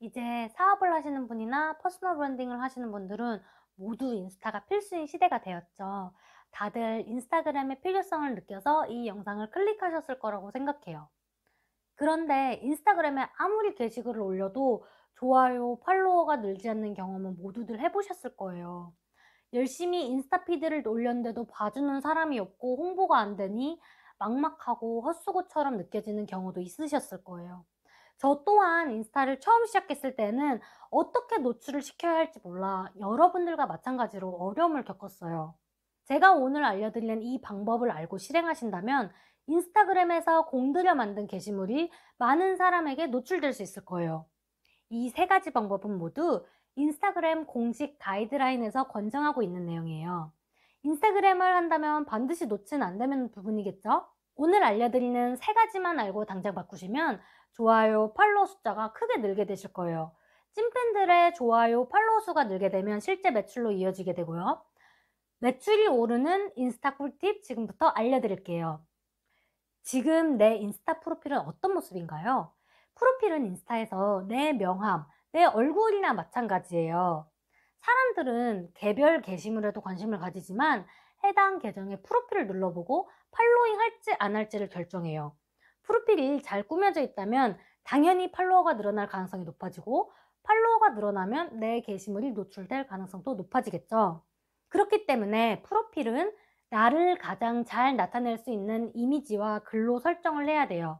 이제 사업을 하시는 분이나 퍼스널 브랜딩을 하시는 분들은 모두 인스타가 필수인 시대가 되었죠. 다들 인스타그램의 필요성을 느껴서 이 영상을 클릭하셨을 거라고 생각해요. 그런데 인스타그램에 아무리 게시글을 올려도 좋아요, 팔로워가 늘지 않는 경험은 모두들 해보셨을 거예요. 열심히 인스타 피드를 올렸는데도 봐주는 사람이 없고 홍보가 안 되니 막막하고 헛수고처럼 느껴지는 경우도 있으셨을 거예요. 저 또한 인스타를 처음 시작했을 때는 어떻게 노출을 시켜야 할지 몰라 여러분들과 마찬가지로 어려움을 겪었어요. 제가 오늘 알려드리는 이 방법을 알고 실행하신다면 인스타그램에서 공들여 만든 게시물이 많은 사람에게 노출될 수 있을 거예요. 이 세 가지 방법은 모두 인스타그램 공식 가이드라인에서 권장하고 있는 내용이에요. 인스타그램을 한다면 반드시 놓치는 안 되는 부분이겠죠? 오늘 알려드리는 세 가지만 알고 당장 바꾸시면 좋아요, 팔로워 숫자가 크게 늘게 되실 거예요. 찐팬들의 좋아요, 팔로워 수가 늘게 되면 실제 매출로 이어지게 되고요. 매출이 오르는 인스타 꿀팁 지금부터 알려드릴게요. 지금 내 인스타 프로필은 어떤 모습인가요? 프로필은 인스타에서 내 명함, 내 얼굴이나 마찬가지예요. 사람들은 개별 게시물에도 관심을 가지지만 해당 계정의 프로필을 눌러보고 팔로잉 할지 안 할지를 결정해요. 프로필이 잘 꾸며져 있다면 당연히 팔로워가 늘어날 가능성이 높아지고, 팔로워가 늘어나면 내 게시물이 노출될 가능성도 높아지겠죠. 그렇기 때문에 프로필은 나를 가장 잘 나타낼 수 있는 이미지와 글로 설정을 해야 돼요.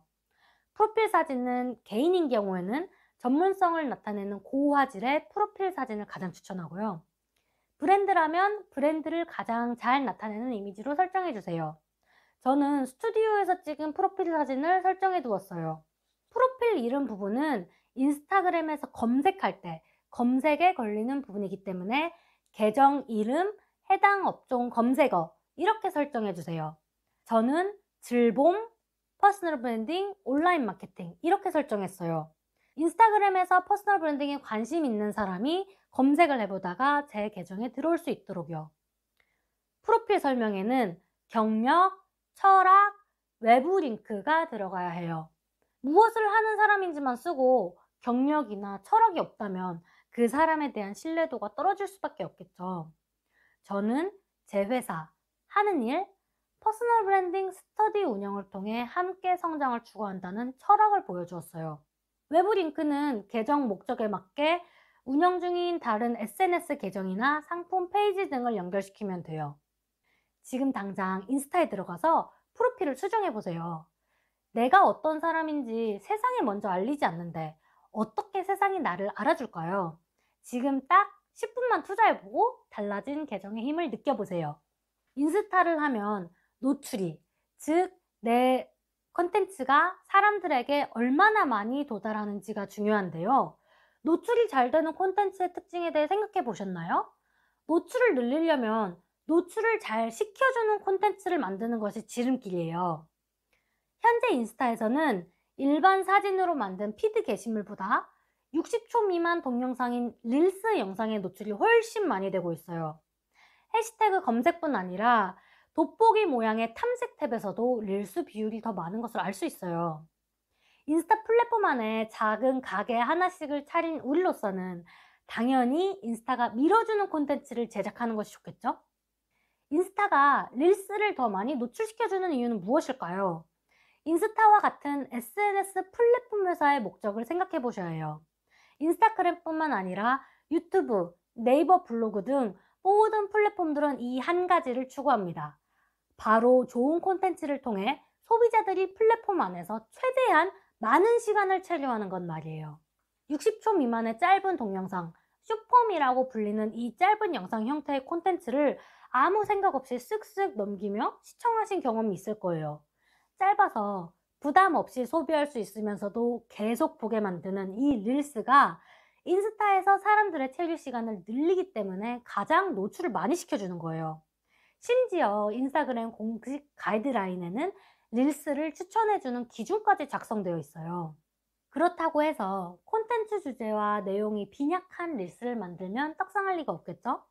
프로필 사진은 개인인 경우에는 전문성을 나타내는 고화질의 프로필 사진을 가장 추천하고요. 브랜드라면 브랜드를 가장 잘 나타내는 이미지로 설정해 주세요. 저는 스튜디오에서 찍은 프로필 사진을 설정해 두었어요. 프로필 이름 부분은 인스타그램에서 검색할 때 검색에 걸리는 부분이기 때문에 계정 이름, 해당 업종 검색어 이렇게 설정해 주세요. 저는 즐봄, 퍼스널 브랜딩, 온라인 마케팅 이렇게 설정했어요. 인스타그램에서 퍼스널 브랜딩에 관심 있는 사람이 검색을 해보다가 제 계정에 들어올 수 있도록요. 프로필 설명에는 경력, 철학, 외부 링크가 들어가야 해요. 무엇을 하는 사람인지만 쓰고 경력이나 철학이 없다면 그 사람에 대한 신뢰도가 떨어질 수밖에 없겠죠. 저는 제 회사, 하는 일, 퍼스널 브랜딩 스터디 운영을 통해 함께 성장을 추구한다는 철학을 보여주었어요. 외부 링크는 계정 목적에 맞게 운영 중인 다른 SNS 계정이나 상품 페이지 등을 연결시키면 돼요. 지금 당장 인스타에 들어가서 프로필을 수정해 보세요. 내가 어떤 사람인지 세상에 먼저 알리지 않는데 어떻게 세상이 나를 알아줄까요? 지금 딱 10분만 투자해보고 달라진 계정의 힘을 느껴보세요. 인스타를 하면 노출이, 즉 내 컨텐츠가 사람들에게 얼마나 많이 도달하는지가 중요한데요. 노출이 잘 되는 콘텐츠의 특징에 대해 생각해 보셨나요? 노출을 늘리려면 노출을 잘 시켜주는 콘텐츠를 만드는 것이 지름길이에요. 현재 인스타에서는 일반 사진으로 만든 피드 게시물보다 60초 미만 동영상인 릴스 영상의 노출이 훨씬 많이 되고 있어요. 해시태그 검색뿐 아니라 돋보기 모양의 탐색 탭에서도 릴스 비율이 더 많은 것을 알 수 있어요. 인스타 플랫폼 안에 작은 가게 하나씩을 차린 우리로서는 당연히 인스타가 밀어주는 콘텐츠를 제작하는 것이 좋겠죠? 인스타가 릴스를 더 많이 노출시켜주는 이유는 무엇일까요? 인스타와 같은 SNS 플랫폼 회사의 목적을 생각해 보셔야 해요. 인스타그램뿐만 아니라 유튜브, 네이버 블로그 등 모든 플랫폼들은 이 한 가지를 추구합니다. 바로 좋은 콘텐츠를 통해 소비자들이 플랫폼 안에서 최대한 많은 시간을 체류하는 것 말이에요. 60초 미만의 짧은 동영상, 슈퍼미라고 불리는 이 짧은 영상 형태의 콘텐츠를 아무 생각 없이 쓱쓱 넘기며 시청하신 경험이 있을 거예요. 짧아서 부담 없이 소비할 수 있으면서도 계속 보게 만드는 이 릴스가 인스타에서 사람들의 체류 시간을 늘리기 때문에 가장 노출을 많이 시켜주는 거예요. 심지어 인스타그램 공식 가이드라인에는 릴스를 추천해주는 기준까지 작성되어 있어요. 그렇다고 해서 콘텐츠 주제와 내용이 빈약한 릴스를 만들면 떡상할 리가 없겠죠?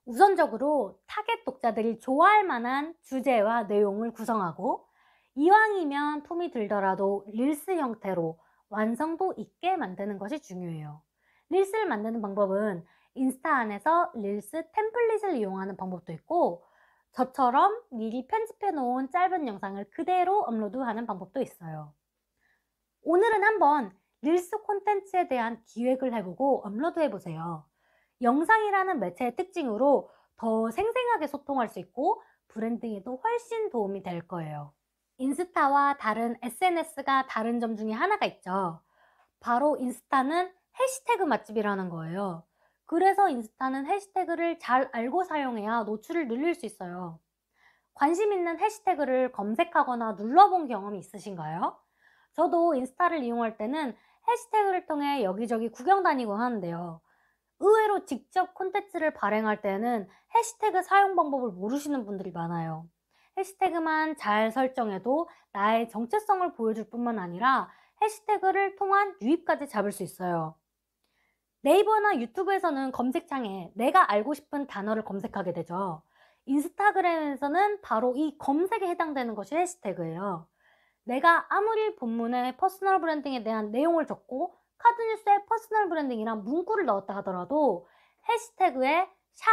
우선적으로 타겟 독자들이 좋아할 만한 주제와 내용을 구성하고, 이왕이면 품이 들더라도 릴스 형태로 완성도 있게 만드는 것이 중요해요. 릴스를 만드는 방법은 인스타 안에서 릴스 템플릿을 이용하는 방법도 있고, 저처럼 미리 편집해 놓은 짧은 영상을 그대로 업로드하는 방법도 있어요. 오늘은 한번 릴스 콘텐츠에 대한 기획을 해보고 업로드해 보세요. 영상이라는 매체의 특징으로 더 생생하게 소통할 수 있고 브랜딩에도 훨씬 도움이 될 거예요. 인스타와 다른 SNS가 다른 점 중에 하나가 있죠. 바로 인스타는 해시태그 맛집이라는 거예요. 그래서 인스타는 해시태그를 잘 알고 사용해야 노출을 늘릴 수 있어요. 관심 있는 해시태그를 검색하거나 눌러본 경험이 있으신가요? 저도 인스타를 이용할 때는 해시태그를 통해 여기저기 구경 다니곤 하는데요. 의외로 직접 콘텐츠를 발행할 때는 해시태그 사용 방법을 모르시는 분들이 많아요. 해시태그만 잘 설정해도 나의 정체성을 보여줄 뿐만 아니라 해시태그를 통한 유입까지 잡을 수 있어요. 네이버나 유튜브에서는 검색창에 내가 알고 싶은 단어를 검색하게 되죠. 인스타그램에서는 바로 이 검색에 해당되는 것이 해시태그예요. 내가 아무리 본문에 퍼스널 브랜딩에 대한 내용을 적고 카드뉴스에 퍼스널 브랜딩이란 문구를 넣었다 하더라도 해시태그에 샵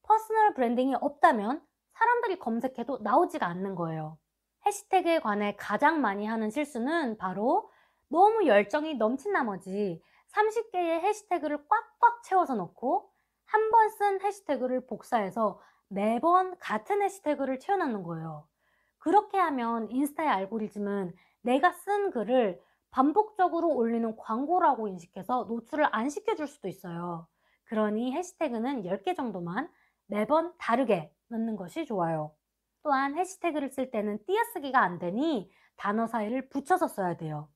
퍼스널 브랜딩이 없다면 사람들이 검색해도 나오지가 않는 거예요. 해시태그에 관해 가장 많이 하는 실수는 바로 너무 열정이 넘친 나머지 30개의 해시태그를 꽉꽉 채워서 넣고 한 번 쓴 해시태그를 복사해서 매번 같은 해시태그를 채워넣는 거예요. 그렇게 하면 인스타의 알고리즘은 내가 쓴 글을 반복적으로 올리는 광고라고 인식해서 노출을 안 시켜줄 수도 있어요. 그러니 해시태그는 10개 정도만 매번 다르게 넣는 것이 좋아요. 또한 해시태그를 쓸 때는 띄어쓰기가 안 되니 단어 사이를 붙여서 써야 돼요.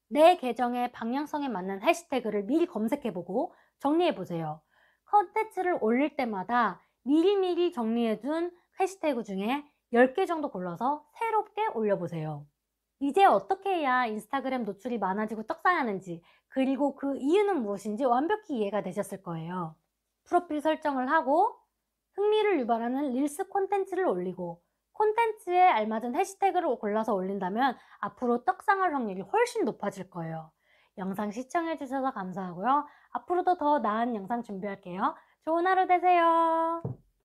내 계정의 방향성에 맞는 해시태그를 미리 검색해보고 정리해보세요. 컨텐츠를 올릴 때마다 미리미리 정리해둔 해시태그 중에 10개 정도 골라서 새롭게 올려보세요. 이제 어떻게 해야 인스타그램 노출이 많아지고 떡상하는지, 그리고 그 이유는 무엇인지 완벽히 이해가 되셨을 거예요. 프로필 설정을 하고 흥미를 유발하는 릴스 콘텐츠를 올리고 콘텐츠에 알맞은 해시태그를 골라서 올린다면 앞으로 떡상할 확률이 훨씬 높아질 거예요. 영상 시청해주셔서 감사하고요. 앞으로도 더 나은 영상 준비할게요. 좋은 하루 되세요.